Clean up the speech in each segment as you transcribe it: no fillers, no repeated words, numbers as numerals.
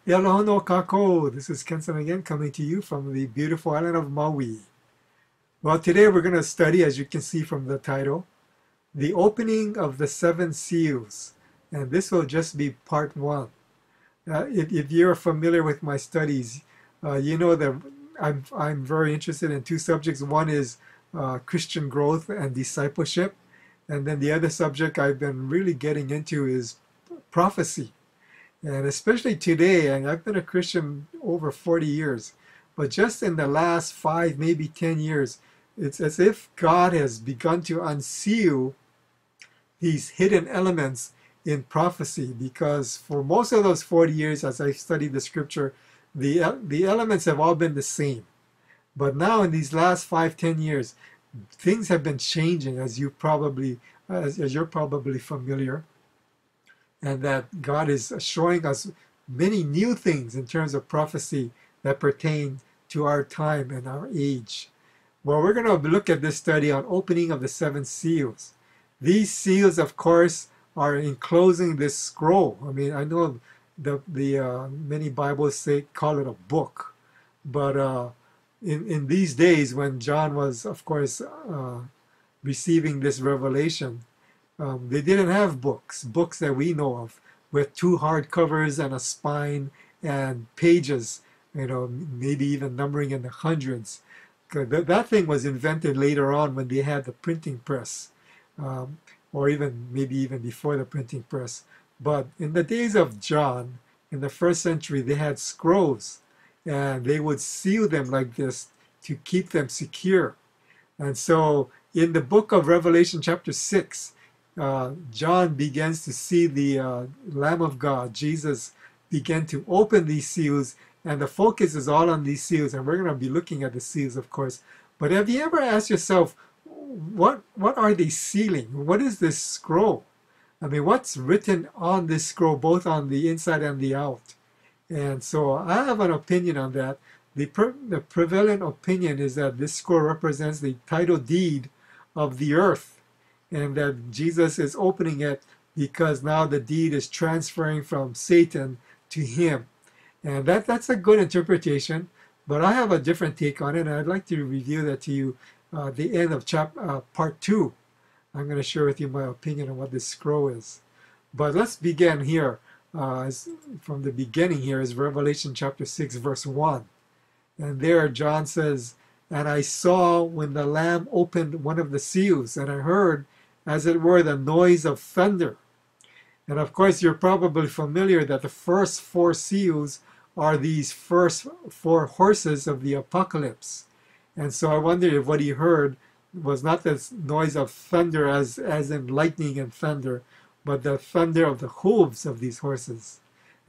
Aloha no kako. This is Kenson again, coming to you from the beautiful island of Maui. Well, today we're going to study, as you can see from the title, the opening of the seven seals. And this will just be part one. If you're familiar with my studies, you know that I'm very interested in two subjects. One is Christian growth and discipleship. And then the other subject I've been really getting into is prophecy. And especially today, and I've been a Christian over 40 years, but just in the last 5, maybe 10 years, it's as if God has begun to unseal these hidden elements in prophecy. Because for most of those 40 years, as I studied the scripture, the elements have all been the same. But now in these last 5, 10 years, things have been changing, as you're probably familiar, and that God is showing us many new things in terms of prophecy that pertain to our time and our age. Well, we're going to look at this study on opening of the seven seals. These seals, of course, are enclosing this scroll. I mean, I know the many Bibles call it a book, but in these days when John was, of course, receiving this revelation, they didn't have books that we know of, with 2 hardcovers and a spine and pages, maybe even numbering in the hundreds. That thing was invented later on when they had the printing press, or maybe even before the printing press. But in the days of John, in the first century, they had scrolls, and they would seal them like this to keep them secure. And so in the book of Revelation chapter 6, John begins to see the Lamb of God, Jesus, begin to open these seals, and the focus is all on these seals, and we're going to be looking at the seals, of course. But have you ever asked yourself, what are they sealing? What is this scroll? I mean, what's written on this scroll, both on the inside and the out? And so I have an opinion on that. The prevalent opinion is that this scroll represents the title deed of the earth, and that Jesus is opening it because now the deed is transferring from Satan to him. And that's a good interpretation, but I have a different take on it, and I'd like to review that to you at the end of part 2. I'm going to share with you my opinion on what this scroll is. But let's begin here. From the beginning here is Revelation chapter 6, verse 1. And there John says, "And I saw when the Lamb opened one of the seals, and I heard, as it were, the noise of thunder." And of course, you're probably familiar that the first 4 seals are these first 4 horses of the apocalypse. And so I wonder if what he heard was not the noise of thunder as in lightning and thunder, but the thunder of the hooves of these horses.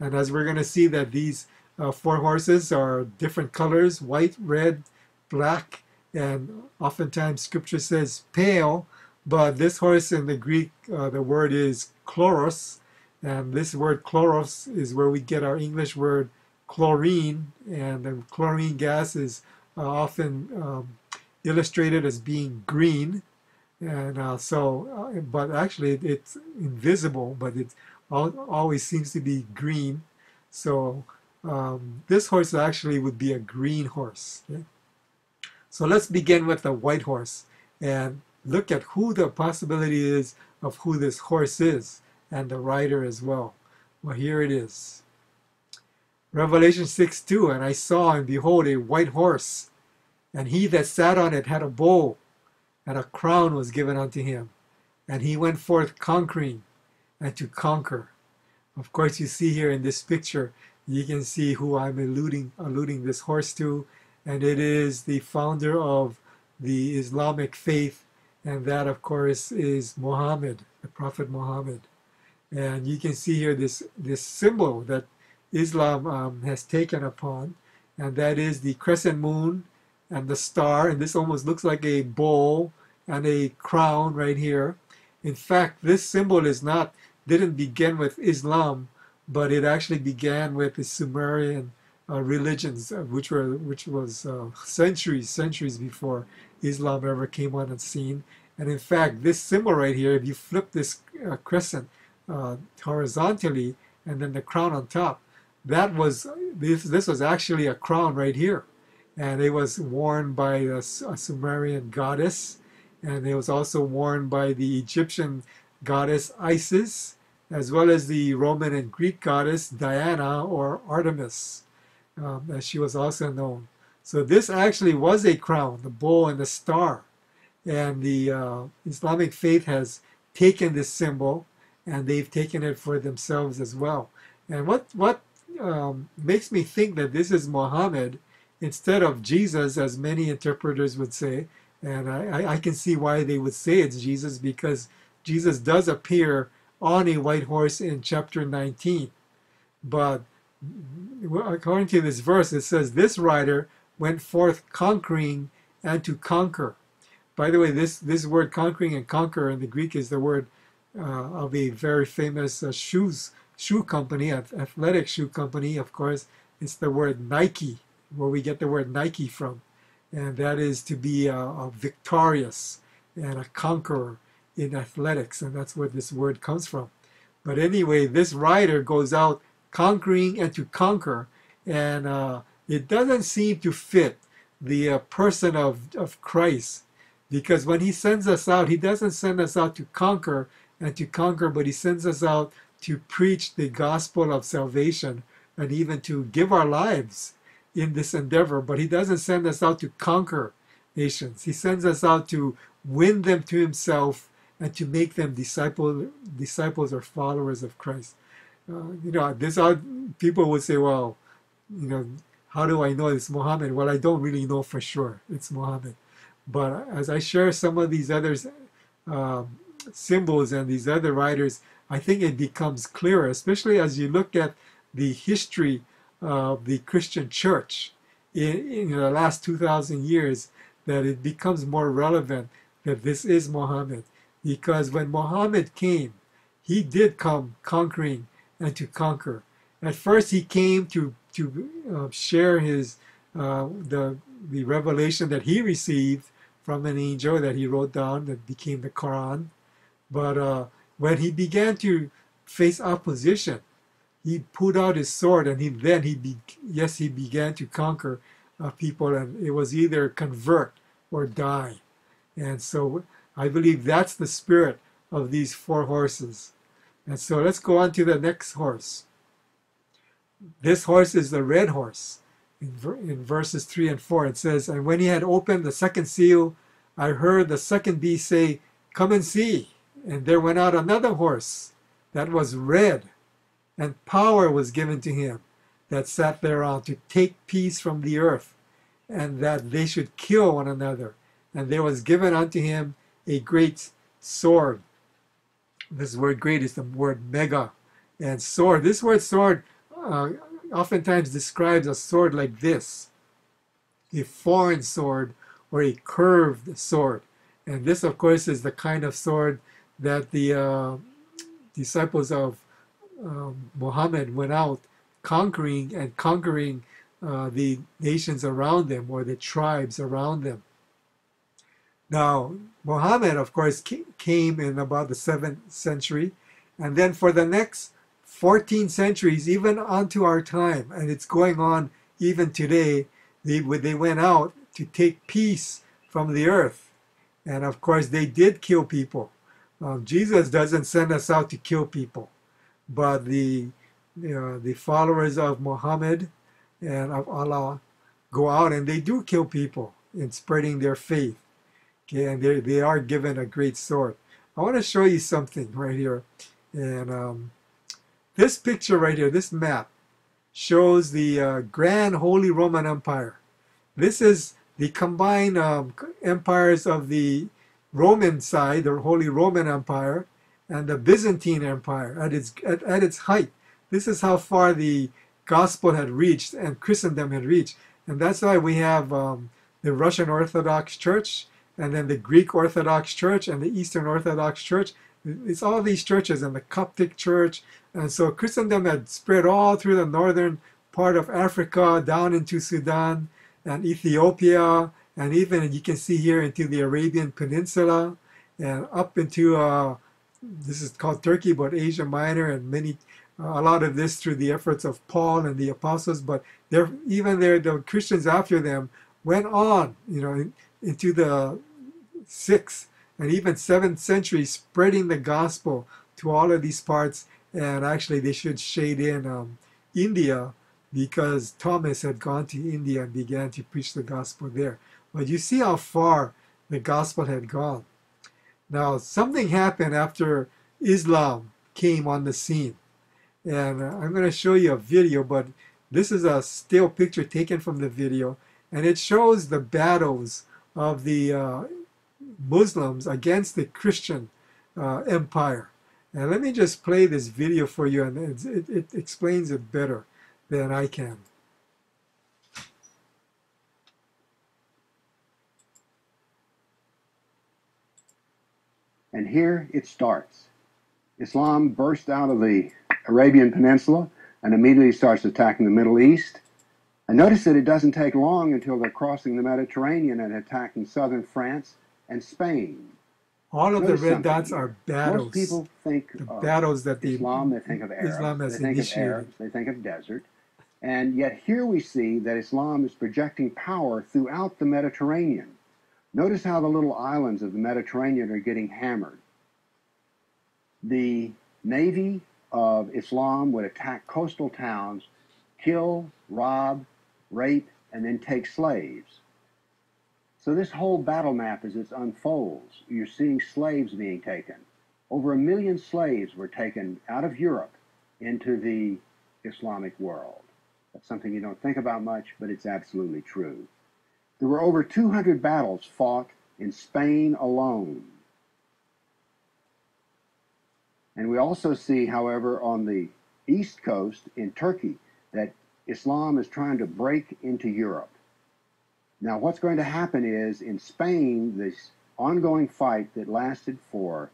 And as we're going to see that these 4 horses are different colors: white, red, black, and oftentimes scripture says pale, but this horse in the Greek, the word is chloros, and this word chloros is where we get our English word chlorine, and the chlorine gas is often illustrated as being green, and but actually it's invisible, but it always seems to be green. So this horse actually would be a green horse. Okay? So let's begin with the white horse and look at who the possibility is of who this horse is, and the rider as well. Well, here it is. Revelation 6:2, "And I saw, and behold, a white horse, and he that sat on it had a bow, and a crown was given unto him. And he went forth conquering and to conquer." Of course, you see here in this picture, you can see who I'm alluding this horse to, and it is the founder of the Islamic faith, and that, of course, is Muhammad, the Prophet Muhammad. And you can see here this symbol that Islam has taken upon, and that is the crescent moon and the star, and this almost looks like a bowl and a crown right here. In fact, this symbol didn't begin with Islam, but it actually began with the Sumerian religions, which was centuries before Islam ever came on the scene. And in fact, this symbol right here, if you flip this crescent horizontally and then the crown on top, that was this was actually a crown right here, and it was worn by a Sumerian goddess, and it was also worn by the Egyptian goddess Isis, as well as the Roman and Greek goddess Diana or Artemis, as she was also known. So this actually was a crown, the bow and the star, and the Islamic faith has taken this symbol and they've taken it for themselves as well. And what makes me think that this is Muhammad instead of Jesus, as many interpreters would say, and I can see why they would say it's Jesus, because Jesus does appear on a white horse in chapter 19. But according to this verse, it says, this rider went forth conquering and to conquer. By the way, this word conquering and conquer in the Greek is the word of a very famous shoe company, athletic shoe company. Of course, it's the word Nike, where we get the word Nike from. And that is to be a victorious and a conqueror in athletics. And that's where this word comes from. But anyway, this rider goes out conquering and to conquer. And it doesn't seem to fit the person of Christ. Because when he sends us out, he doesn't send us out to conquer and to conquer, but he sends us out to preach the gospel of salvation and even to give our lives in this endeavor. But he doesn't send us out to conquer nations. He sends us out to win them to himself and to make them disciples or followers of Christ. People would say, well, how do I know it's Muhammad? Well, I don't really know for sure it's Muhammad. But as I share some of these other symbols and these other writers, I think it becomes clearer, especially as you look at the history of the Christian church in the last 2,000 years, that it becomes more relevant that this is Muhammad. Because when Muhammad came, he did come conquering and to conquer. At first, he came to share his the revelation that he received from an angel that he wrote down that became the Quran. But when he began to face opposition, he pulled out his sword and he began to conquer people, and it was either convert or die. And so I believe that's the spirit of these four horses. And so let's go on to the next horse. This horse is the red horse. In verses 3 and 4, it says, and when he had opened the second seal, I heard the second beast say, come and see. And there went out another horse that was red, and power was given to him that sat thereon to take peace from the earth, and that they should kill one another. And there was given unto him a great sword. This word great is the word mega. And sword, this word sword oftentimes describes a sword like this, a foreign sword or a curved sword. And this, of course, is the kind of sword that the disciples of Muhammad went out conquering the nations around them, or the tribes around them. Now, Muhammad, of course, came in about the 7th century, and then for the next 14 centuries, even onto our time, and it's going on even today, they went out to take peace from the earth. And of course, they did kill people. Jesus doesn't send us out to kill people, but the followers of Muhammad and of Allah go out and they do kill people in spreading their faith. Okay, and they are given a great sword. I want to show you something right here. And this picture right here, this map, shows the Grand Holy Roman Empire. This is the combined empires of the Roman side, the Holy Roman Empire, and the Byzantine Empire at its height. This is how far the gospel had reached and Christendom had reached. And that's why we have the Russian Orthodox Church, and then the Greek Orthodox Church, and the Eastern Orthodox Church. It's all these churches, and the Coptic Church. And so Christendom had spread all through the northern part of Africa, down into Sudan and Ethiopia, and even you can see here into the Arabian Peninsula, and up into, this is called Turkey, but Asia Minor, and many a lot of this through the efforts of Paul and the apostles, but even the Christians after them went on, into the 6th and even 7th century, spreading the gospel to all of these parts. And actually, they should shade in India, because Thomas had gone to India and began to preach the gospel there. But you see how far the gospel had gone. Now, something happened after Islam came on the scene. And I'm going to show you a video, but this is a still picture taken from the video. And it shows the battles of the Muslims against the Christian empire. And let me just play this video for you, and it explains it better than I can. And here it starts. Islam burst out of the Arabian Peninsula and immediately starts attacking the Middle East. And notice that it doesn't take long until they're crossing the Mediterranean and attacking southern France and Spain. All of the red dots are battles. Most people think of battles that Islam, they think of Arabs, Islam has they think of Arabs, they think of desert. And yet here we see that Islam is projecting power throughout the Mediterranean. Notice how the little islands of the Mediterranean are getting hammered. The navy of Islam would attack coastal towns, kill, rob, rape, and then take slaves. So this whole battle map, as it unfolds, you're seeing slaves being taken. Over 1 million slaves were taken out of Europe into the Islamic world. That's something you don't think about much, but it's absolutely true. There were over 200 battles fought in Spain alone. And we also see, however, on the east coast in Turkey, that Islam is trying to break into Europe. Now, what's going to happen is, in Spain, this ongoing fight that lasted for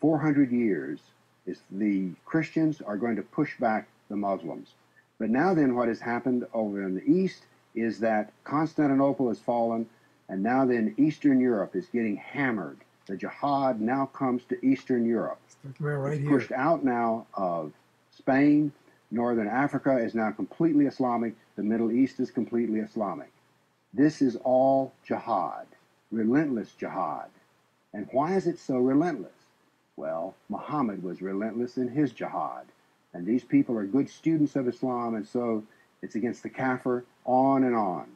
400 years, is the Christians are going to push back the Muslims. But now then, what has happened over in the east is that Constantinople has fallen, and now then Eastern Europe is getting hammered. The jihad now comes to Eastern Europe. Right it's pushed out now of Spain. Northern Africa is now completely Islamic. The Middle East is completely Islamic. This is all jihad, relentless jihad. And why is it so relentless? Well, Muhammad was relentless in his jihad. And these people are good students of Islam, and so it's against the kafir, on and on.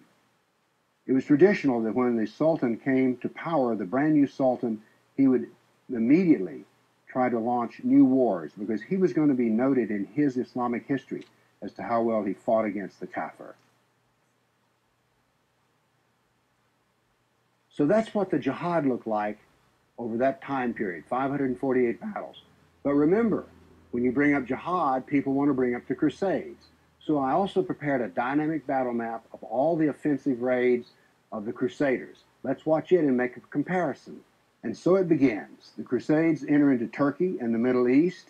It was traditional that when the Sultan came to power, the brand new Sultan, he would immediately try to launch new wars, because he was going to be noted in his Islamic history as to how well he fought against the kafir. So that's what the jihad looked like over that time period, 548 battles. But remember, when you bring up jihad, people want to bring up the Crusades. So I also prepared a dynamic battle map of all the offensive raids of the Crusaders. Let's watch it and make a comparison. And so it begins. The Crusades enter into Turkey and the Middle East.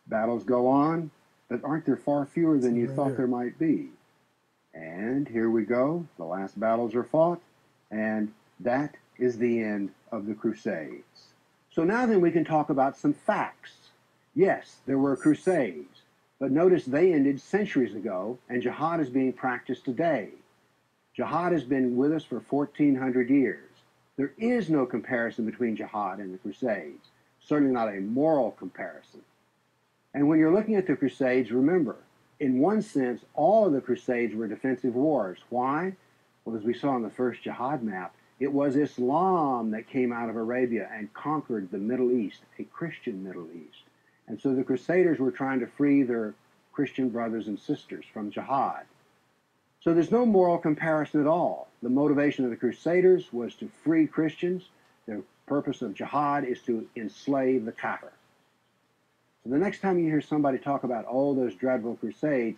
Battles go on, but aren't there far fewer than you thought there might be? And here we go. The last battles are fought, and that is the end of the Crusades. So now then we can talk about some facts. Yes, there were Crusades, but notice they ended centuries ago, and jihad is being practiced today. Jihad has been with us for 1,400 years. There is no comparison between jihad and the Crusades, certainly not a moral comparison. And when you're looking at the Crusades, remember, in one sense, all of the Crusades were defensive wars. Why? Well, as we saw on the first jihad map, it was Islam that came out of Arabia and conquered the Middle East, a Christian Middle East. And so the Crusaders were trying to free their Christian brothers and sisters from jihad. So there's no moral comparison at all. The motivation of the Crusaders was to free Christians. The purpose of jihad is to enslave the kafir. So the next time you hear somebody talk about, oh, those dreadful crusades,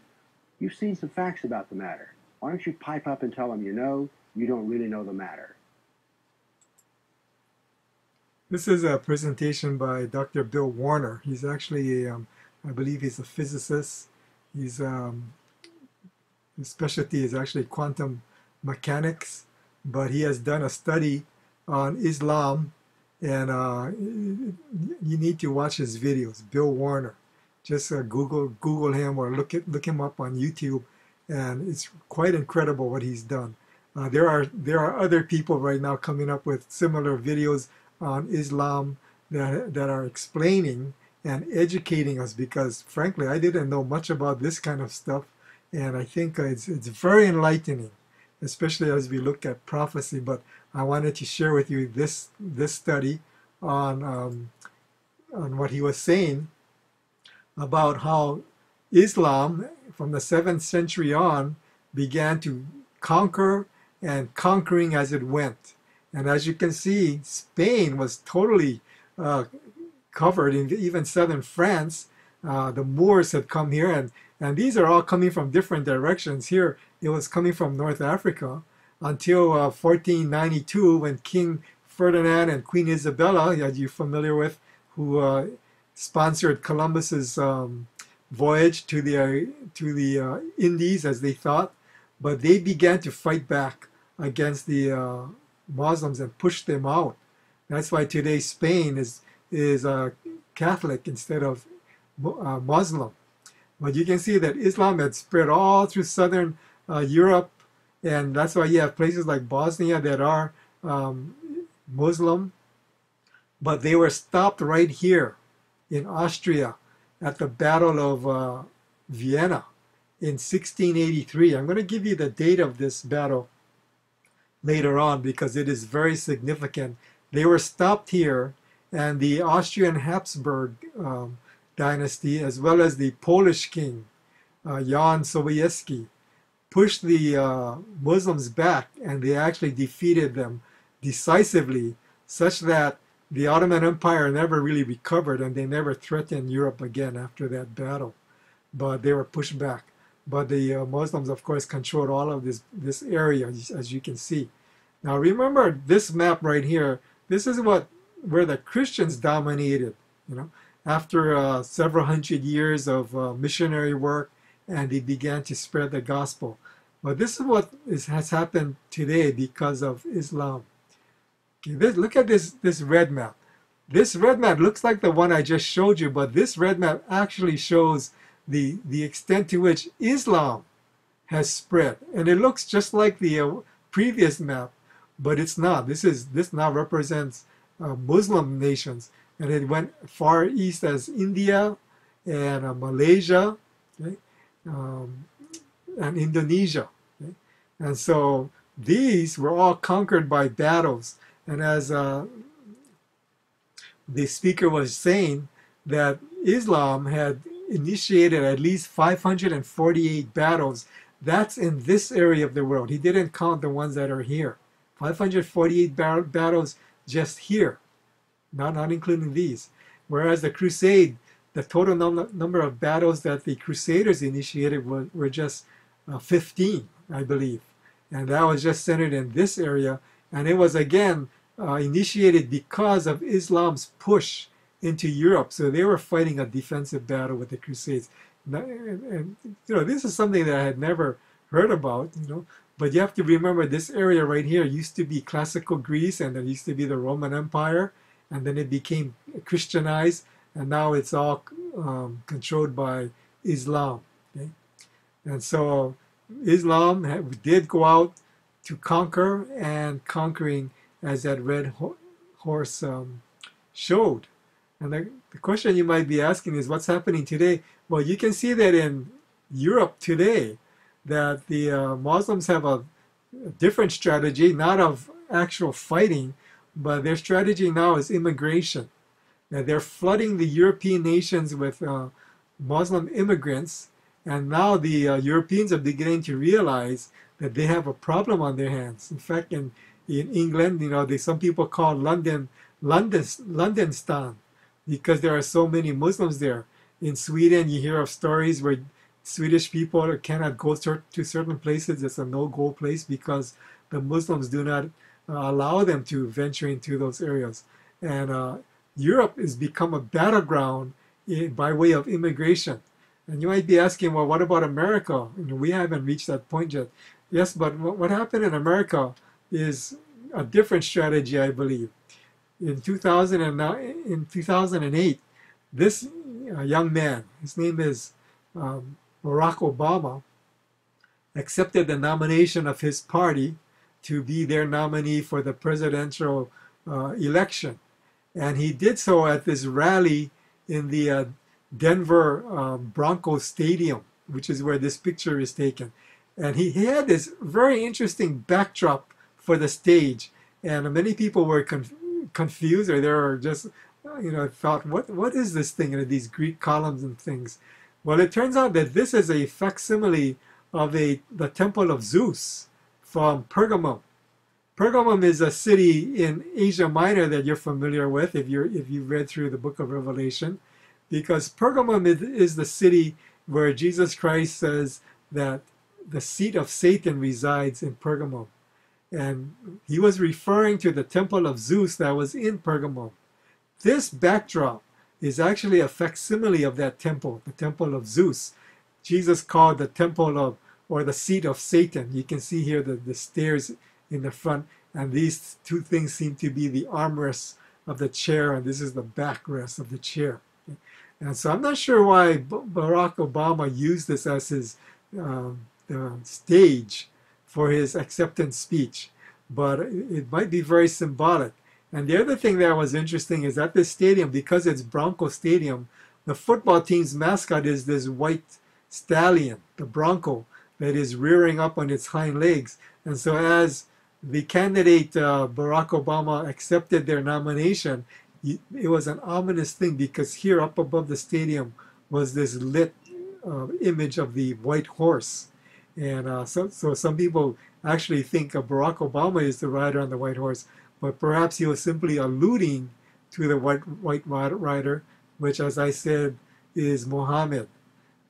you've seen some facts about the matter. Why don't you pipe up and tell them you don't really know the matter? This is a presentation by Dr. Bill Warner. He's actually, I believe he's a physicist. His specialty is actually quantum mechanics, but he has done a study on Islam, and you need to watch his videos. Bill Warner. Just Google him or look him up on YouTube, and it's quite incredible what he's done. There are other people right now coming up with similar videos on Islam that are explaining and educating us, because frankly I didn't know much about this kind of stuff, and I think it's very enlightening, especially as we look at prophecy. But I wanted to share with you this study on what he was saying about how Islam from the 7th century on began to conquer, and conquering as it went. And as you can see, Spain was totally covered, in even southern France. The Moors had come here, and these are all coming from different directions. Here it was coming from North Africa until 1492, when King Ferdinand and Queen Isabella, as you're familiar with, who sponsored Columbus's voyage to the Indies, as they thought, but they began to fight back against the Muslims and push them out. That's why today Spain is Catholic instead of Muslim. But you can see that Islam had spread all through southern Europe, and that's why you have places like Bosnia that are Muslim, but they were stopped right here in Austria at the Battle of Vienna in 1683. I'm going to give you the date of this battle later on because it is very significant. They were stopped here, and the Austrian Habsburg dynasty, as well as the Polish king, Jan Sobieski, pushed the Muslims back, and they actually defeated them decisively, such that the Ottoman Empire never really recovered, and they never threatened Europe again after that battle. But they were pushed back. But the Muslims, of course, controlled all of this area, as you can see. Now remember this map right here. This is where the Christians dominated, after several hundred years of missionary work, and they began to spread the gospel. But this is what has happened today because of Islam. Okay, look at this red map. This red map looks like the one I just showed you, but this red map actually shows the extent to which Islam has spread. And it looks just like the previous map, but it's not. This now represents Muslim nations, and it went far east as India and Malaysia, okay, and Indonesia. Okay? And so these were all conquered by battles. And as the speaker was saying, that Islam had initiated at least 548 battles. That's in this area of the world. He didn't count the ones that are here. 548 battles just here, not including these. Whereas the crusade, the total number of battles that the Crusaders initiated were just 15, I believe. And that was just centered in this area. And it was, again, initiated because of Islam's push into Europe. So they were fighting a defensive battle with the Crusades. And this is something that I had never heard about, but you have to remember this area right here used to be classical Greece, and there used to be the Roman Empire, and then it became Christianized, and now it's all controlled by Islam. Okay? And so Islam did go out to conquer, and conquering, as that red horse showed. And the question you might be asking is, what's happening today? Well, you can see that in Europe today, that the Muslims have a different strategy, not of actual fighting, but their strategy now is immigration. Now, they're flooding the European nations with Muslim immigrants, and now the Europeans are beginning to realize that they have a problem on their hands. In fact, in England, some people call London Londonstan, because there are so many Muslims there. In Sweden, you hear of stories where Swedish people cannot go to certain places. It's a no-go place because the Muslims do not allow them to venture into those areas. And Europe has become a battleground by way of immigration. And you might be asking, well, what about America? We haven't reached that point yet. Yes, but what happened in America is a different strategy, I believe. In 2008, This young man, his name is Barack Obama, accepted the nomination of his party to be their nominee for the presidential election. And he did so at this rally in the Denver Broncos Stadium, which is where this picture is taken. And he had this very interesting backdrop for the stage. And many people were confused, or they were just, thought, what is this thing? These Greek columns and things. Well, it turns out that this is a facsimile of the temple of Zeus from Pergamum. Pergamum is a city in Asia Minor that you're familiar with if you've read through the book of Revelation, because Pergamum is the city where Jesus Christ says that the seat of Satan resides in Pergamum. And he was referring to the temple of Zeus that was in Pergamum. This backdrop is actually a facsimile of that temple, the temple of Zeus. Jesus called the temple of, or the seat of Satan. You can see here the stairs in the front, and these two things seem to be the armrests of the chair, and this is the backrest of the chair. And so I'm not sure why Barack Obama used this as his stage for his acceptance speech, but it might be very symbolic. And the other thing that was interesting is at this stadium, because it's Bronco Stadium, the football team's mascot is this white stallion, the Bronco, that is rearing up on its hind legs. And so as the candidate Barack Obama accepted their nomination, it was an ominous thing, because here up above the stadium was this lit image of the white horse. And so some people actually think Barack Obama is the rider on the white horse, but perhaps he was simply alluding to the white rider, which, as I said, is Muhammad.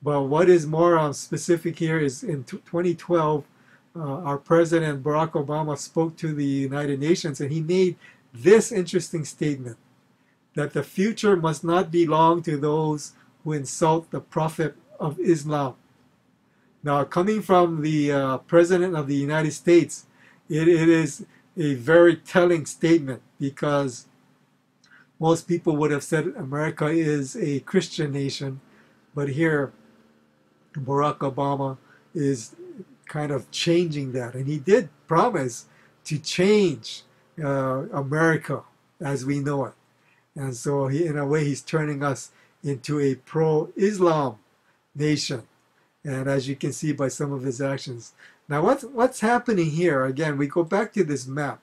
But what is more specific here is in 2012, our president, Barack Obama, spoke to the United Nations, and he made this interesting statement, that the future must not belong to those who insult the Prophet of Islam. Now, coming from the President of the United States, it is a very telling statement, because most people would have said America is a Christian nation, but here Barack Obama is kind of changing that. And he did promise to change America as we know it. And so in a way, he's turning us into a pro-Islam nation. And as you can see by some of his actions. Now, what's happening here? Again, we go back to this map.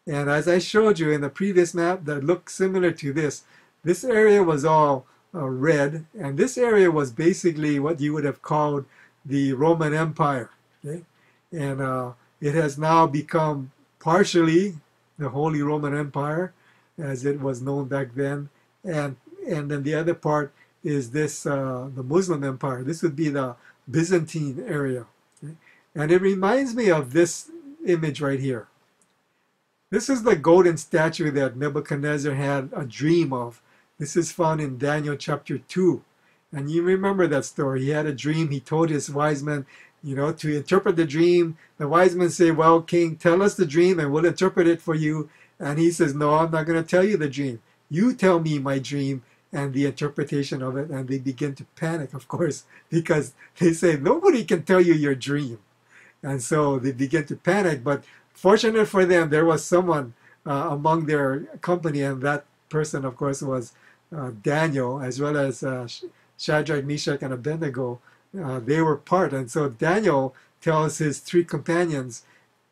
And as I showed you in the previous map that looked similar to this area was all red. And this area was basically what you would have called the Roman Empire. Okay? And it has now become partially the Holy Roman Empire, as it was known back then. And then the other part is this, the Muslim Empire. This would be the Byzantine area. Okay? And it reminds me of this image right here. This is the golden statue that Nebuchadnezzar had a dream of. This is found in Daniel chapter 2. And you remember that story. He had a dream. He told his wise men, to interpret the dream. The wise men say, well, king, tell us the dream and we'll interpret it for you. And he says, no, I'm not going to tell you the dream. You tell me my dream and the interpretation of it. And they begin to panic, of course, because they say, nobody can tell you your dream. And so they begin to panic. But fortunate for them, there was someone among their company, and that person, of course, was Daniel, as well as Shadrach, Meshach, and Abednego. They were part. And so Daniel tells his three companions,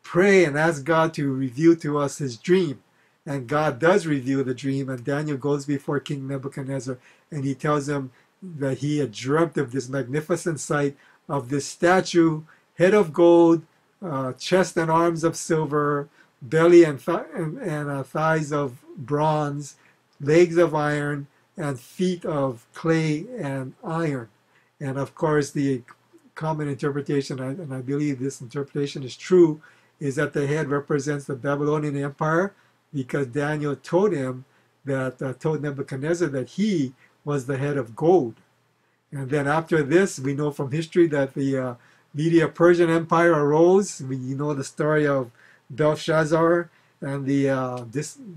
pray and ask God to reveal to us his dream. And God does reveal the dream, and Daniel goes before King Nebuchadnezzar, and he tells him that he had dreamt of this magnificent sight of this statue, head of gold, chest and arms of silver, belly and thighs of bronze, legs of iron, and feet of clay and iron. And of course, the common interpretation, and I believe this interpretation is true, is that the head represents the Babylonian Empire, because Daniel told him that, told Nebuchadnezzar that he was the head of gold. And then after this, we know from history that the Medo-Persian Empire arose. You know the story of Belshazzar and the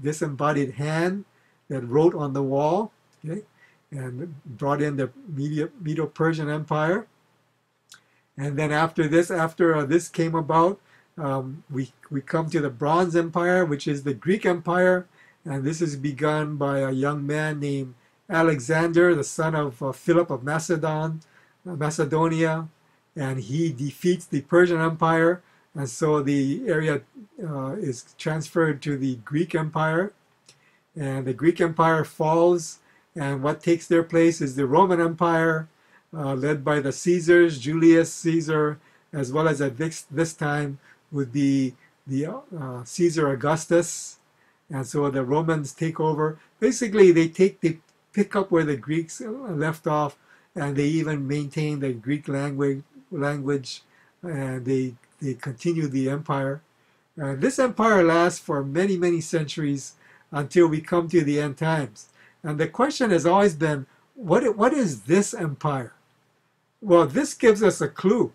disembodied hand that wrote on the wall. Okay? and brought in the Medo-Persian Empire. And then after this came about, we come to the Bronze Empire, which is the Greek Empire, and this is begun by a young man named Alexander, the son of Philip of Macedonia, and he defeats the Persian Empire, and so the area is transferred to the Greek Empire, and the Greek Empire falls, and what takes their place is the Roman Empire, led by the Caesars, Julius Caesar, as well as at this time would be the Caesar Augustus, and so the Romans take over. Basically, they pick up where the Greeks left off, and they even maintain the Greek language, and they continue the empire. This empire lasts for many, many centuries until we come to the end times. And the question has always been, what is this empire? Well, this gives us a clue,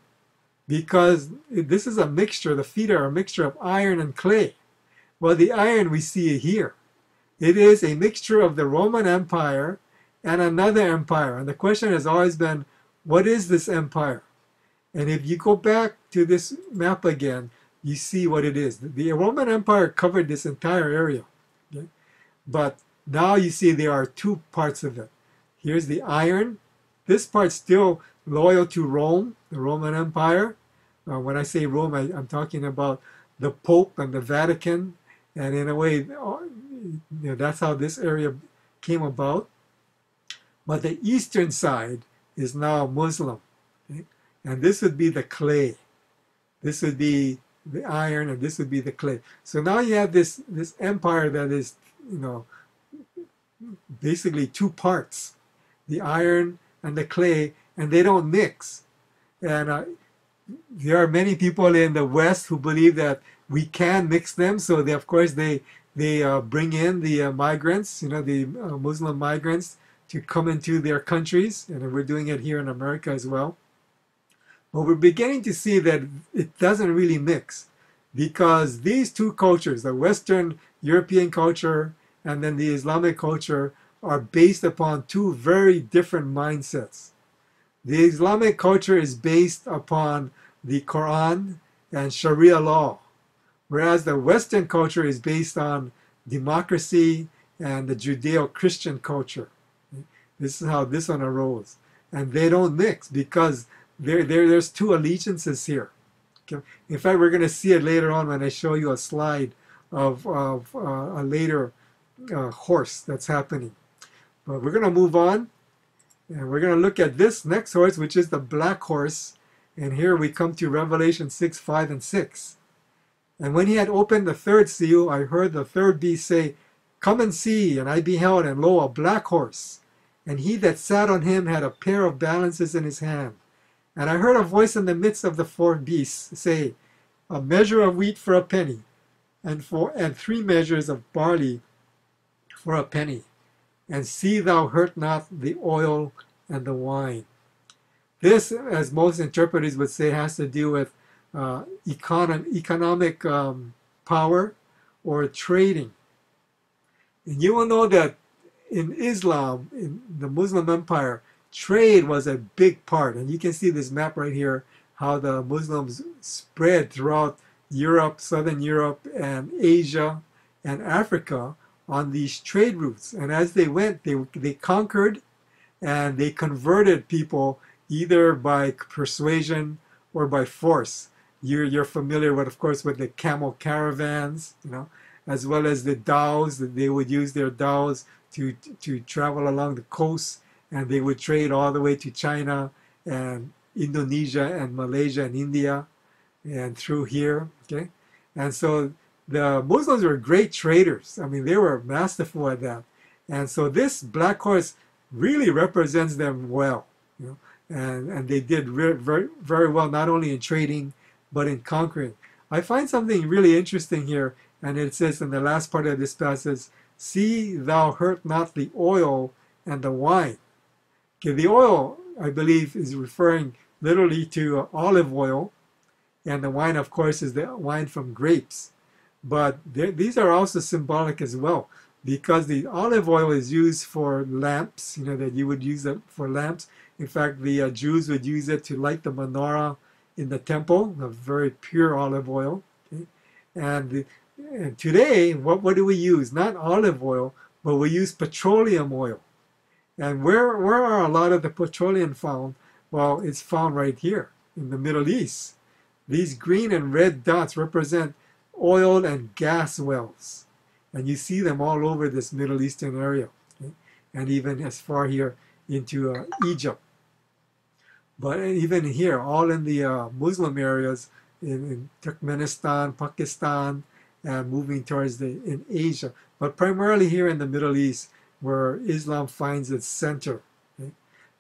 because this is a mixture. The feet are a mixture of iron and clay. Well, the iron we see here. It is a mixture of the Roman Empire and another empire. And the question has always been, what is this empire? And if you go back to this map again, you see what it is. The Roman Empire covered this entire area. Okay? But now you see there are two parts of it. Here's the iron. This part's still loyal to Rome, the Roman Empire. When I say Rome, I'm talking about the Pope and the Vatican. And in a way, that's how this area came about. But the eastern side is now Muslim. Okay? And this would be the clay. This would be the iron, and this would be the clay. So now you have this empire that is, basically two parts, the iron and the clay, and they don't mix. And there are many people in the West who believe that we can mix them. So of course they bring in the migrants, the Muslim migrants, to come into their countries, and we're doing it here in America as well. But we're beginning to see that it doesn't really mix, because these two cultures, the Western European culture and then the Islamic culture, are based upon two very different mindsets. The Islamic culture is based upon the Quran and Sharia law, whereas the Western culture is based on democracy and the Judeo-Christian culture. This is how this one arose. And they don't mix, because there's two allegiances here. Okay? In fact, we're going to see it later on when I show you a slide of a later horse that's happening. But we're going to move on, and we're going to look at this next horse, which is the black horse. And here we come to Revelation 6, 5, and 6. And when he had opened the third seal, I heard the third beast say, "Come and see." And I beheld, and lo, a black horse. And he that sat on him had a pair of balances in his hand. And I heard a voice in the midst of the four beasts say, "A measure of wheat for a penny, and 3 measures of barley for a penny. And see thou hurt not the oil and the wine." This, as most interpreters would say, has to do with economic power or trading. And you will know that in Islam, in the Muslim Empire, trade was a big part. And you can see this map right here, how the Muslims spread throughout Europe, Southern Europe, and Asia, and Africa on these trade routes. And as they went, they conquered and they converted people either by persuasion or by force. You're familiar with, of course, with the camel caravans, as well as the dhows. That they would use their dhows to travel along the coast, and they would trade all the way to China and Indonesia and Malaysia and India and through here. Okay, and so the Muslims were great traders. I mean, they were masterful at that. And so this black horse really represents them well, and they did very, very well, not only in trading, but in conquering. I find something really interesting here, and it says in the last part of this passage, "See thou hurt not the oil and the wine." Okay, the oil, I believe, is referring literally to olive oil, and the wine, of course, is the wine from grapes. But these are also symbolic as well. because the olive oil is used for lamps, that you would use it for lamps. In fact, the Jews would use it to light the menorah in the temple, a very pure olive oil. Okay? And today, what do we use? Not olive oil, but we use petroleum oil. And where are a lot of the petroleum found? Well, it's found right here in the Middle East. These green and red dots represent oil and gas wells. And you see them all over this Middle Eastern area. Okay? And even as far here into Egypt. But even here, all in the Muslim areas, in Turkmenistan, Pakistan, and moving towards in Asia. But primarily here in the Middle East, where Islam finds its center. Okay?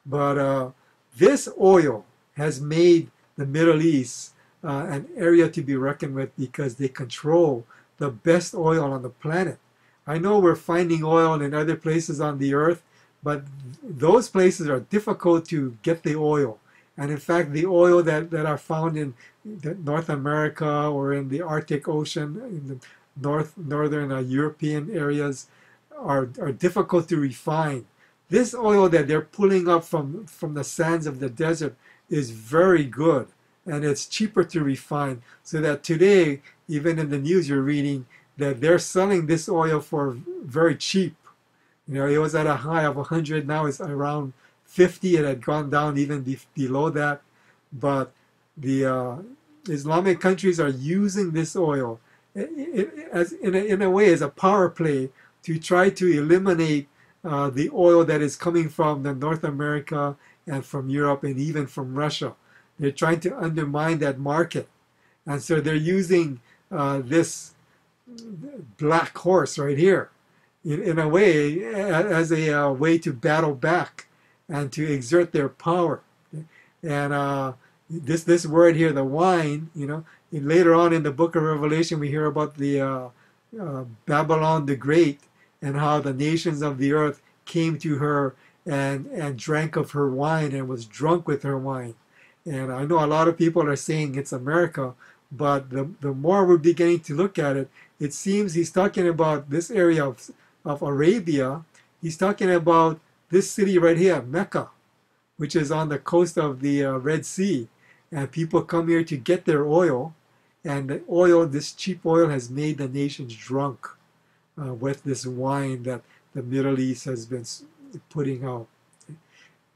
But this oil has made the Middle East an area to be reckoned with because they control the best oil on the planet. I know we're finding oil in other places on the earth, but those places are difficult to get the oil. And in fact, the oil that are found in North America or in the Arctic Ocean, in the northern European areas, are difficult to refine. This oil that they're pulling up from the sands of the desert is very good, and it's cheaper to refine. So that today, even in the news you're reading, that they're selling this oil for very cheap. It was at a high of 100, now it's around 50. It had gone down even below that. But the Islamic countries are using this oil in a way as a power play to try to eliminate the oil that is coming from the North America and from Europe and even from Russia. They're trying to undermine that market. And so they're using this black horse right here in a way as a way to battle back and to exert their power. And this word here, the wine, later on in the book of Revelation, we hear about the Babylon the Great and how the nations of the earth came to her and drank of her wine and was drunk with her wine. And I know a lot of people are saying it's America, but the more we're beginning to look at it, it seems he's talking about this area of Arabia. He's talking about this city right here, Mecca, which is on the coast of the Red Sea. And people come here to get their oil. And the oil, this cheap oil, has made the nations drunk with this wine that the Middle East has been putting out.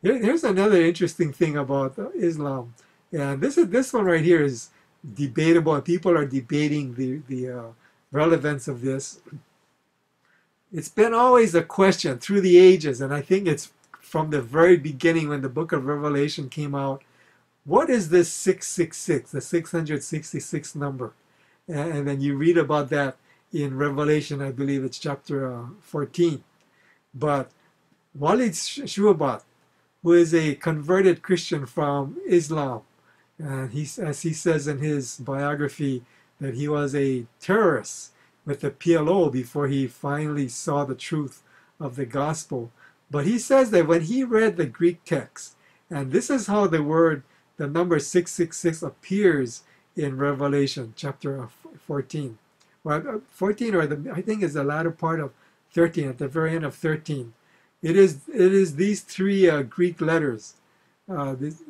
Here's another interesting thing about Islam. And this one right here is debatable, and people are debating the relevance of this. It's been always a question through the ages, and I think it's from the very beginning when the book of Revelation came out. What is this 666, the 666 number? And then you read about that in Revelation, I believe it's chapter 14. But Walid Shuabat, who is a converted Christian from Islam, and as he says in his biography, that he was a terrorist with the PLO before he finally saw the truth of the gospel. But he says that when he read the Greek text, and this is how the number 666 appears in Revelation chapter 14. Well, 14, or I think is the latter part of 13, at the very end of 13. It is these three Greek letters, this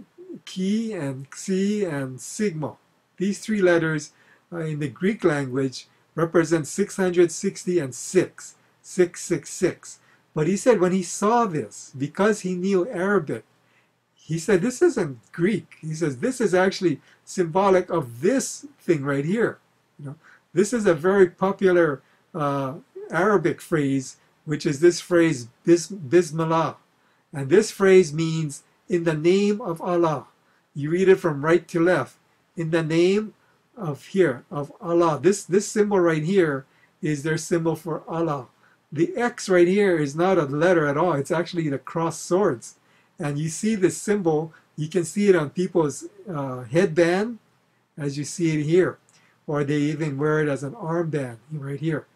chi and xi and sigma. These three letters in the Greek language represent 660 and 666. But he said when he saw this, because he knew Arabic, he said this isn't Greek. He says this is actually symbolic of this thing right here. This is a very popular Arabic phrase, which is this phrase, Bismillah. And this phrase means, in the name of Allah. You read it from right to left. In the name of Allah. This symbol right here is their symbol for Allah. The X right here is not a letter at all. It's actually the crossed swords. And you see this symbol, you can see it on people's headband, as you see it here. Or they even wear it as an armband right here.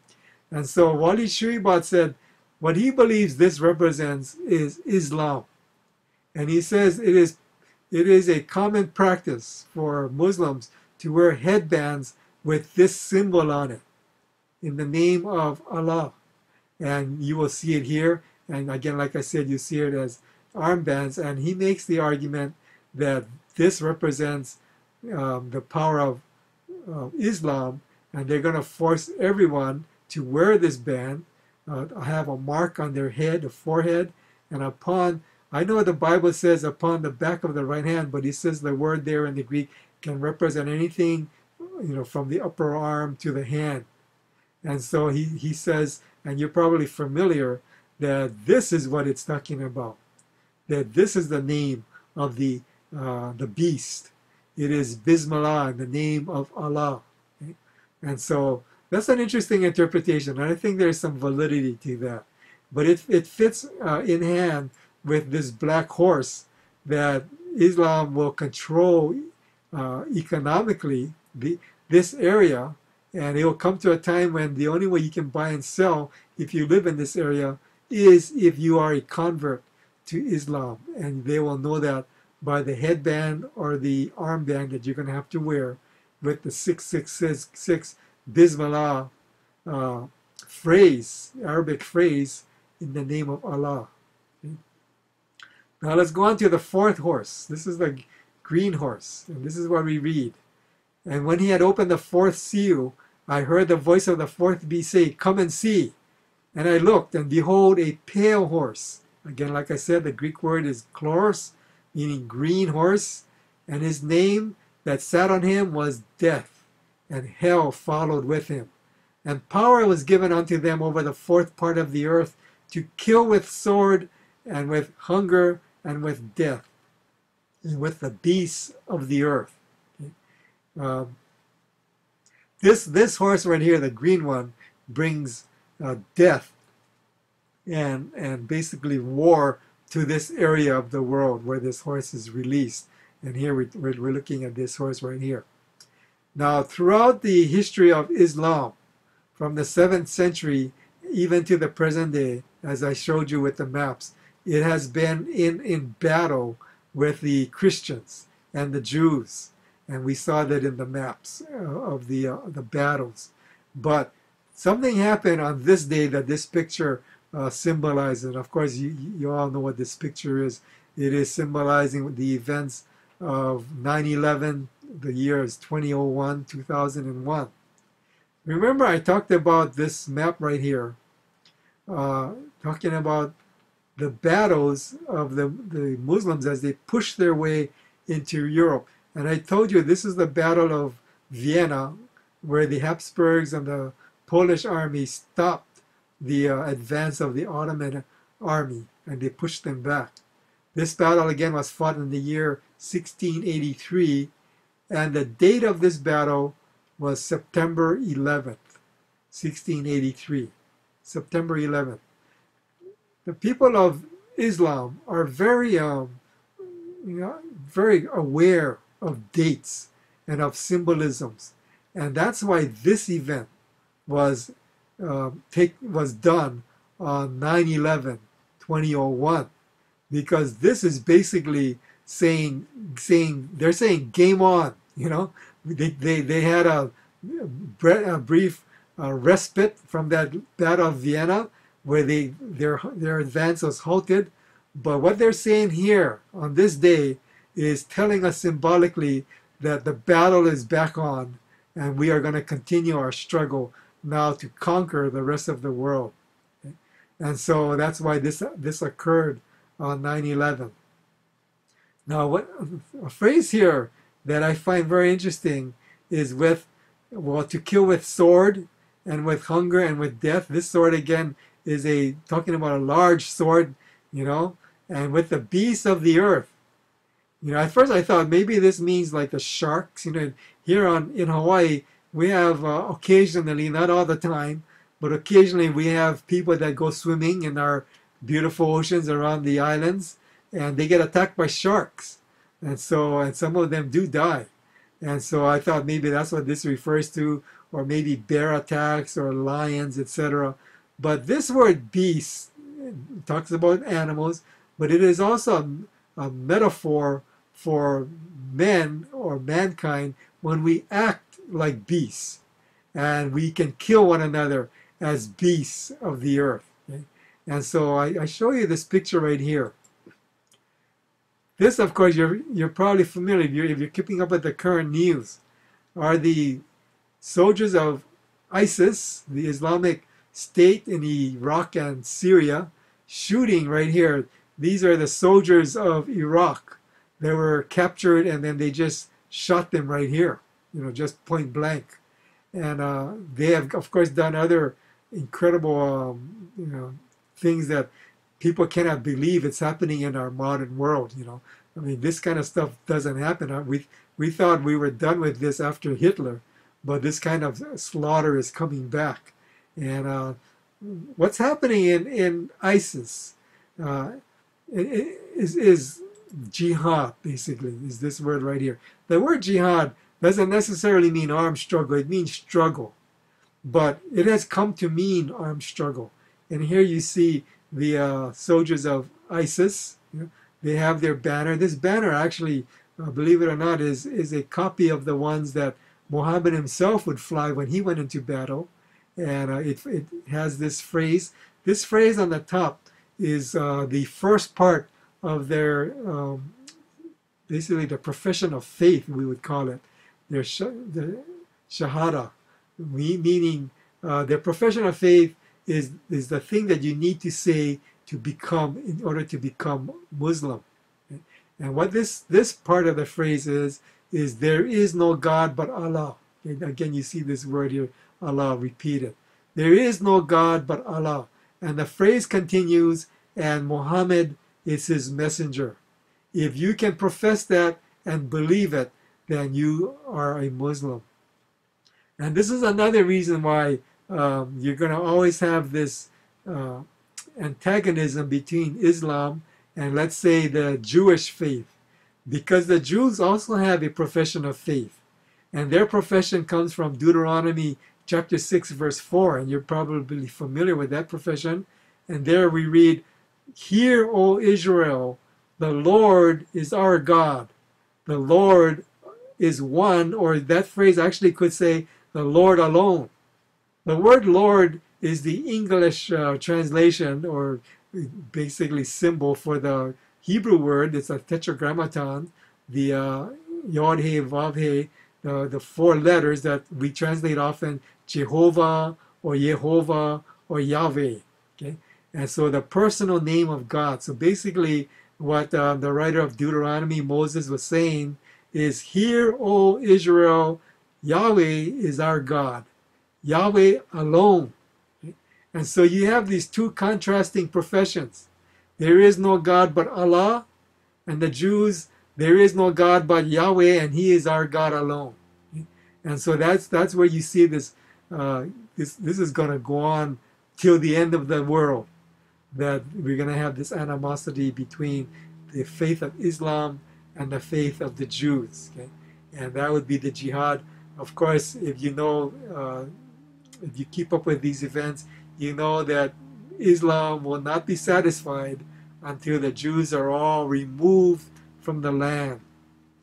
And so Wali Shuibat said, what he believes this represents is Islam. And he says it is a common practice for Muslims to wear headbands with this symbol on it, in the name of Allah. And you will see it here. And again, like I said, you see it as armbands. And he makes the argument that this represents the power of Islam, and they're going to force everyone to wear this band, have a mark on their head, a forehead, and upon, I know the Bible says upon the back of the right hand, but he says the word there in the Greek can represent anything, from the upper arm to the hand. And so he says, and you're probably familiar, that this is what it's talking about, that this is the name of the beast. It is Bismillah, the name of Allah. Okay? And so that's an interesting interpretation, and I think there's some validity to that. But it fits in hand with this black horse that Islam will control economically this area, and it will come to a time when the only way you can buy and sell if you live in this area is if you are a convert to Islam, and they will know that by the headband or the armband that you're going to have to wear with the 666 Bismillah phrase, Arabic phrase, in the name of Allah. Okay? Now let's go on to the fourth horse. This is the green horse, and this is what we read. And when he had opened the fourth seal, I heard the voice of the fourth beast say, "Come and see." And I looked, and behold, a pale horse. Again, like I said, the Greek word is chloros, meaning green horse, and his name that sat on him was Death, and hell followed with him. And power was given unto them over the fourth part of the earth to kill with sword, and with hunger, and with death, and with the beasts of the earth. Okay? This horse right here, the green one, brings death and basically war to this area of the world where this horse is released. And here we're looking at this horse right here. Now, throughout the history of Islam, from the 7th century even to the present day, as I showed you with the maps, it has been in battle with the Christians and the Jews. And we saw that in the maps of the battles. But something happened on this day that this picture symbolizes. And of course, you all know what this picture is. It is symbolizing the events of 9/11. The year is 2001. Remember, I talked about this map right here, talking about the battles of the Muslims as they push their way into Europe. And I told you this is the Battle of Vienna, where the Habsburgs and the Polish army stopped the advance of the Ottoman army, and they pushed them back. This battle again was fought in the year 1683, and the date of this battle was September 11th, 1683. September 11th. The people of Islam are very aware of dates and of symbolisms, and that's why this event was done on 9/11, 2001, because this is basically saying they're saying game on. They had a brief respite from that Battle of Vienna, where their advance was halted. But what they're saying here on this day is telling us symbolically that the battle is back on, and we are going to continue our struggle now to conquer the rest of the world. Okay? And so that's why this occurred on 9/11. Now, a phrase here that I find very interesting is to kill with sword and with hunger and with death. This sword again is talking about a large sword, and with the beasts of the earth. At first I thought maybe this means like the sharks. Here in Hawaii, we have occasionally, not all the time, but occasionally we have people that go swimming in our beautiful oceans around the islands, and they get attacked by sharks. And some of them do die. And so I thought maybe that's what this refers to, or maybe bear attacks or lions, etc. But this word beast talks about animals, but it is also a metaphor for men or mankind when we act like beasts, and we can kill one another, as beasts of the earth. Okay? And so I show you this picture right here. This, of course, you're probably familiar if you're keeping up with the current news, are the soldiers of ISIS, the Islamic State in Iraq and Syria, shooting right here. These are the soldiers of Iraq. They were captured and then they just shot them right here, just point blank. And they have, of course, done other incredible, things that people cannot believe it's happening in our modern world. I mean, this kind of stuff doesn't happen. We thought we were done with this after Hitler, but this kind of slaughter is coming back. And what's happening in ISIS is jihad, basically, is this word right here. The word jihad doesn't necessarily mean armed struggle. It means struggle. But it has come to mean armed struggle. And here you see the soldiers of ISIS. They have their banner. This banner actually, believe it or not, is a copy of the ones that Muhammad himself would fly when he went into battle. And it has this phrase. This phrase on the top is the first part of their, basically the profession of faith, we would call it. Their the shahada, meaning their profession of faith is the thing that you need to say in order to become Muslim. And what this part of the phrase is there is no God but Allah. And again, you see this word here, Allah, repeated. There is no God but Allah. And the phrase continues, and Muhammad is his messenger. If you can profess that and believe it, then you are a Muslim. And this is another reason why you're going to always have this antagonism between Islam and, let's say, the Jewish faith, because the Jews also have a profession of faith, and their profession comes from Deuteronomy chapter 6 verse 4, and you're probably familiar with that profession. And there we read, "Hear, O Israel, the Lord is our God. The Lord is one," or that phrase actually could say, "the Lord alone." The word Lord is the English translation, or basically symbol for the Hebrew word. It's a tetragrammaton, the Yod He Vav He, the four letters that we translate often Jehovah or Yehovah or Yahweh. Okay, and so the personal name of God. So basically, what the writer of Deuteronomy, Moses, was saying is, "Hear, O Israel, Yahweh is our God, Yahweh alone." And so you have these two contrasting professions. There is no God but Allah, and the Jews, there is no God but Yahweh, and He is our God alone. And so that's where you see this. This is going to go on till the end of the world. That we're going to have this animosity between the faith of Islam and the faith of the Jews. Okay? And that would be the jihad. Of course, if you know, if you keep up with these events, you know that Islam will not be satisfied until the Jews are all removed from the land.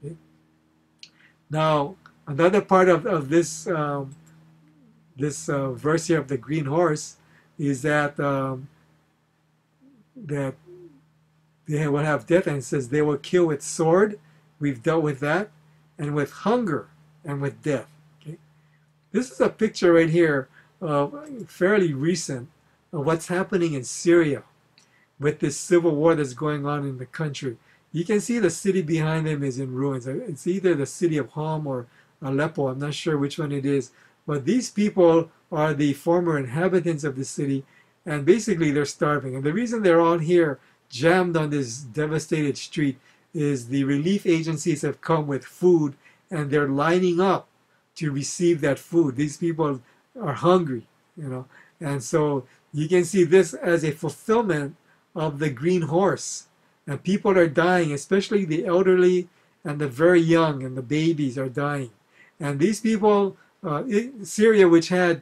Okay? Now, another part of this verse here of the green horse is that that they will have death, and it says they will kill with sword. We've dealt with that, and with hunger and with death. Okay? This is a picture right here, fairly recent, of what's happening in Syria with this civil war that's going on in the country. You can see the city behind them is in ruins. It's either the city of Hom or Aleppo. I'm not sure which one it is. But these people are the former inhabitants of the city, and basically they're starving. And the reason they're all here jammed on this devastated street is the relief agencies have come with food, and they're lining up to receive that food. These people are hungry, and so you can see this as a fulfillment of the green horse. And people are dying, especially the elderly and the very young, and the babies are dying. And these people, Syria, which had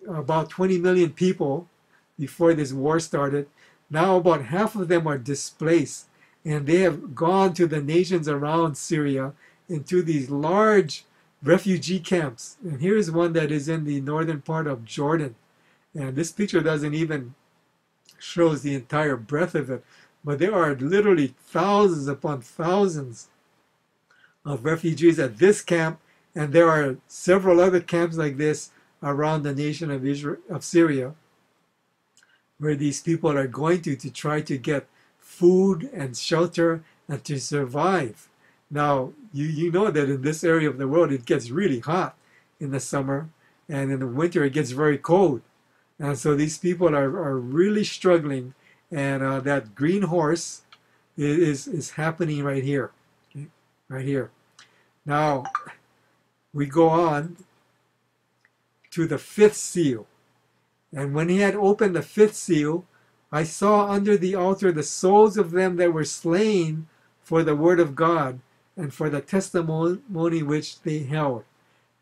about 20 million people before this war started, now about half of them are displaced. And they have gone to the nations around Syria into these large refugee camps. And here's one that is in the northern part of Jordan. And this picture doesn't even shows the entire breadth of it, but there are literally thousands upon thousands of refugees at this camp, and there are several other camps like this around the nation of Israel, of Syria, where these people are going to try to get food and shelter and to survive. Now, you know that in this area of the world, it gets really hot in the summer, and in the winter, it gets very cold. And so these people are really struggling, and that green horse is happening right here, okay? Right here. Now, we go on to the fifth seal. And when he had opened the fifth seal, I saw under the altar the souls of them that were slain for the word of God and for the testimony which they held.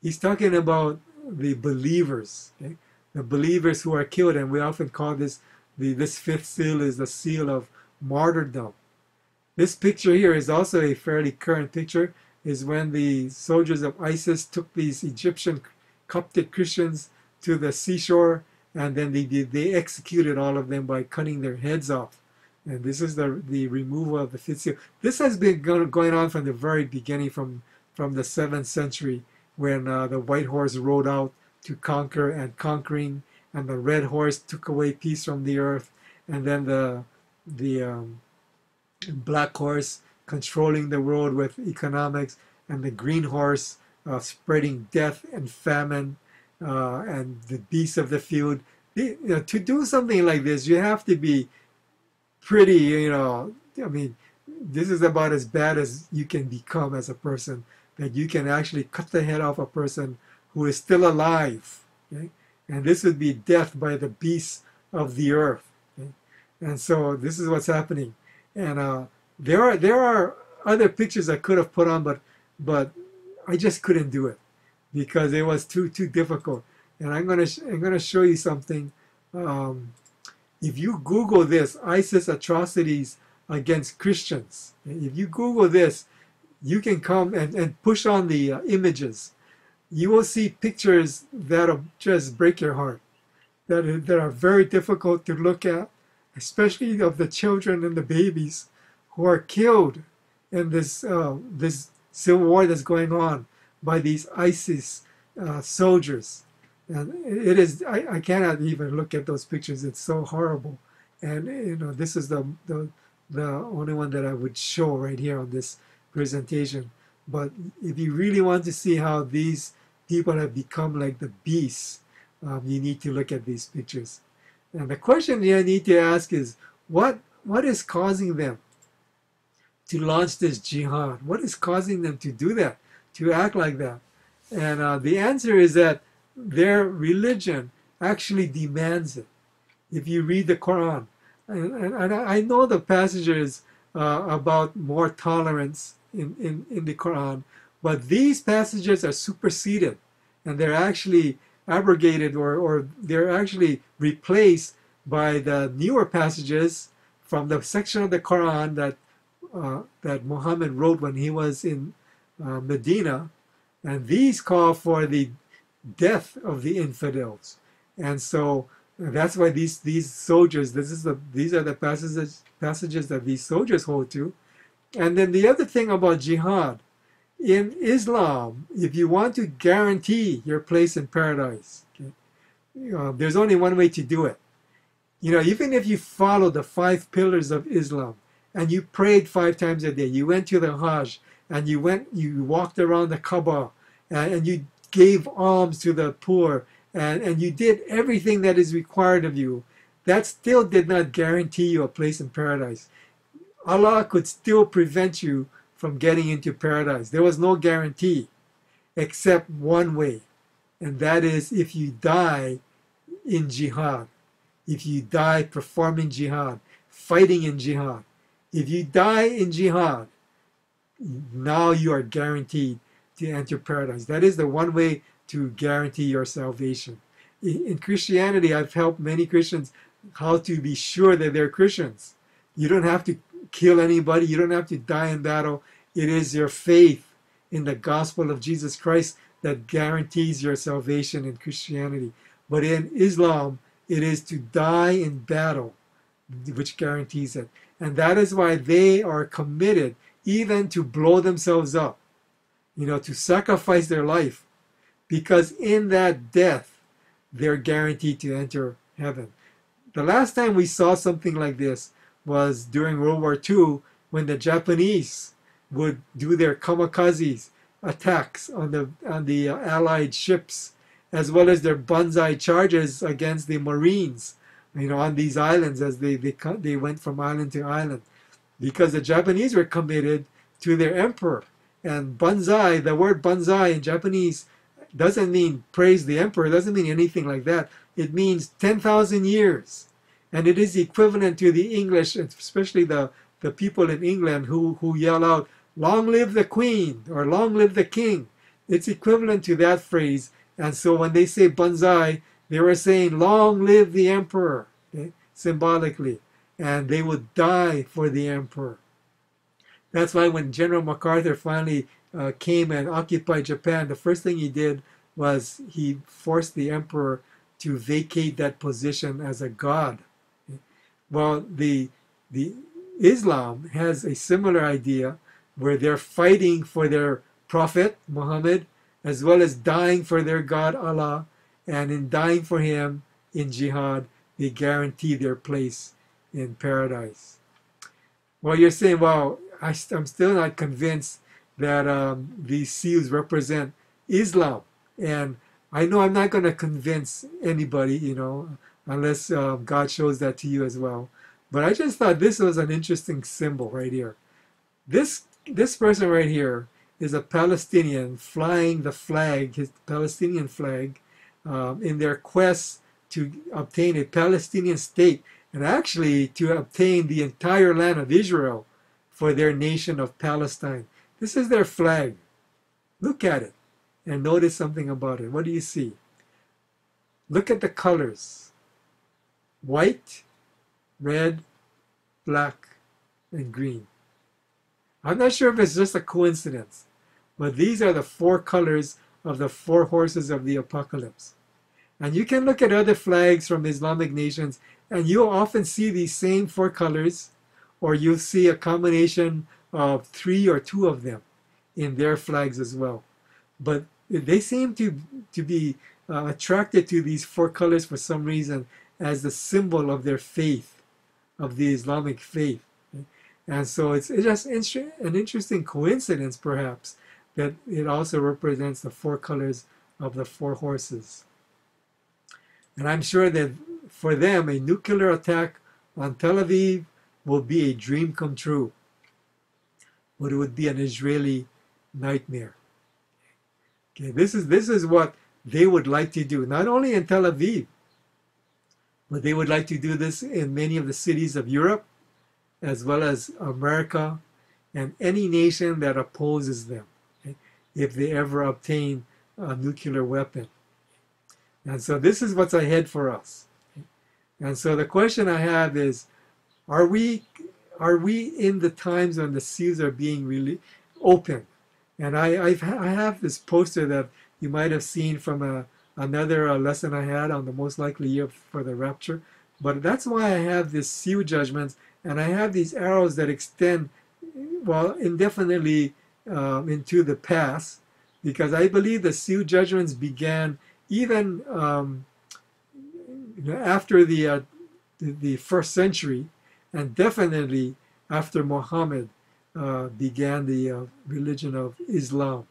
He's talking about the believers, okay? The believers who are killed, and we often call this fifth seal is the seal of martyrdom. This picture here is also a fairly current picture, is when the soldiers of ISIS took these Egyptian Coptic Christians to the seashore, and then they executed all of them by cutting their heads off. And this is the removal of the fifth seal. This has been going on from the very beginning, from the 7th century, when the white horse rode out to conquer and conquering, and the red horse took away peace from the earth, and then the black horse controlling the world with economics, and the green horse spreading death and famine, and the beasts of the field. To do something like this, you have to be pretty, I mean, this is about as bad as you can become as a person, that you can actually cut the head off a person who is still alive. Okay? And this would be death by the beasts of the earth. Okay? And so this is what's happening. And there are other pictures I could have put on, but I just couldn't do it because it was too difficult. And I'm gonna show you something. If you Google this, ISIS atrocities against Christians, if you Google this, you can come and push on the images. You will see pictures that'll just break your heart, that are very difficult to look at, especially of the children and the babies who are killed in this civil war that's going on by these ISIS soldiers. And it is, I cannot even look at those pictures. It's so horrible. And this is the only one that I would show right here on this presentation. But if you really want to see how these people have become like the beasts, you need to look at these pictures. And the question you need to ask is, what is causing them to launch this jihad? What is causing them to do that, to act like that? And the answer is that their religion actually demands it. If you read the Quran, and I know the passages about more tolerance in the Quran, but these passages are superseded, and they're actually abrogated, or they're actually replaced by the newer passages from the section of the Quran that Muhammad wrote when he was in Medina, and these call for the death of the infidels. And so that's why these soldiers, these are the passages that these soldiers hold to. And then the other thing about jihad, in Islam, if you want to guarantee your place in paradise, okay, there's only one way to do it. Even if you follow the 5 pillars of Islam and you prayed 5 times a day, you went to the Hajj, and you walked around the Kaaba, and you gave alms to the poor, and you did everything that is required of you, that still did not guarantee you a place in paradise. Allah could still prevent you from getting into paradise. There was no guarantee except one way, and that is if you die in jihad, if you die performing jihad, fighting in jihad. If you die in jihad, now you are guaranteed to enter paradise. That is the one way to guarantee your salvation. In Christianity, I've helped many Christians how to be sure that they're Christians. You don't have to kill anybody. You don't have to die in battle. It is your faith in the gospel of Jesus Christ that guarantees your salvation in Christianity. But in Islam, It is to die in battle, which guarantees it. And that is why they are committed even to blow themselves up, to sacrifice their life, because in that death, they're guaranteed to enter heaven. The last time we saw something like this was during World War II, when the Japanese would do their kamikaze attacks on the Allied ships, as well as their banzai charges against the Marines, on these islands as they went from island to island, because the Japanese were committed to their emperor. And banzai, the word banzai in Japanese doesn't mean praise the emperor, it doesn't mean anything like that. It means 10,000 years. And it is equivalent to the English, especially the people in England who yell out, "Long live the Queen," or "Long live the King." It's equivalent to that phrase. And so when they say banzai, they were saying, "Long live the emperor," okay, symbolically. And they would die for the emperor. That's why when General MacArthur finally came and occupied Japan, the first thing he did was he forced the emperor to vacate that position as a god. Well, the Islam has a similar idea where they're fighting for their prophet, Muhammad, as well as dying for their God, Allah. And in dying for him in jihad, they guarantee their place in paradise. Well, you're saying, well, I'm still not convinced that these seals represent Islam. And I know I'm not going to convince anybody, unless God shows that to you as well. But I just thought this was an interesting symbol right here. This person right here is a Palestinian flying the flag, his Palestinian flag, in their quest to obtain a Palestinian state, and actually to obtain the entire land of Israel for their nation of Palestine. This is their flag. Look at it and notice something about it. What do you see? Look at the colors. White, red, black, and green. I'm not sure if it's just a coincidence, but these are the 4 colors of the 4 horses of the apocalypse. And you can look at other flags from Islamic nations, and you'll often see these same 4 colors, or you'll see a combination of 3 or 2 of them in their flags as well. But they seem to be attracted to these 4 colors for some reason as the symbol of their faith, of the Islamic faith. And so it's just an interesting coincidence, perhaps, that it also represents the 4 colors of the 4 horses. And I'm sure that for them, a nuclear attack on Tel Aviv will be a dream come true. But it would be an Israeli nightmare. Okay, this is what they would like to do, not only in Tel Aviv, but they would like to do this in many of the cities of Europe, as well as America, and any nation that opposes them, okay, if they ever obtain a nuclear weapon. And so this is what's ahead for us. Okay? And so the question I have is, are we in the times when the seals are being really open? And I have this poster that you might have seen from another lesson I had on the most likely year for the rapture. But that's why I have this seal judgments, and I have these arrows that extend, well, indefinitely into the past, because I believe the seal judgments began even after the first century, and definitely after Muhammad began the religion of Islam.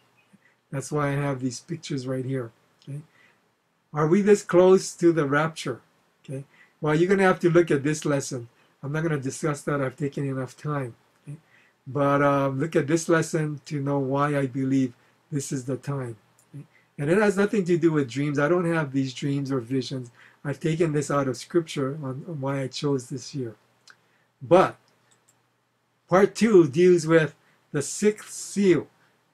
That's why I have these pictures right here. Okay? Are we this close to the rapture? Okay. Well, you're going to have to look at this lesson. I'm not going to discuss that. I've taken enough time. Okay? But look at this lesson to know why I believe this is the time. Okay? And it has nothing to do with dreams. I don't have these dreams or visions. I've taken this out of Scripture on why I chose this year. But part 2 deals with the 6th seal.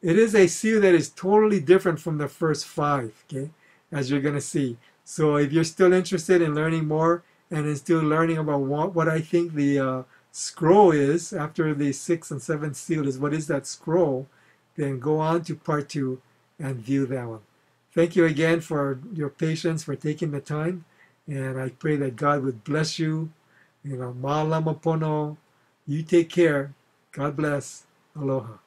It is a seal that is totally different from the first 5, okay, as you're going to see. So if you're still interested in learning more and in still learning about what I think the scroll is after the 6th and 7th seal is, what is that scroll, then go on to part 2 and view that one. Thank you again for your patience, for taking the time. And I pray that God would bless you. Ma'alama pono. You take care. God bless. Aloha.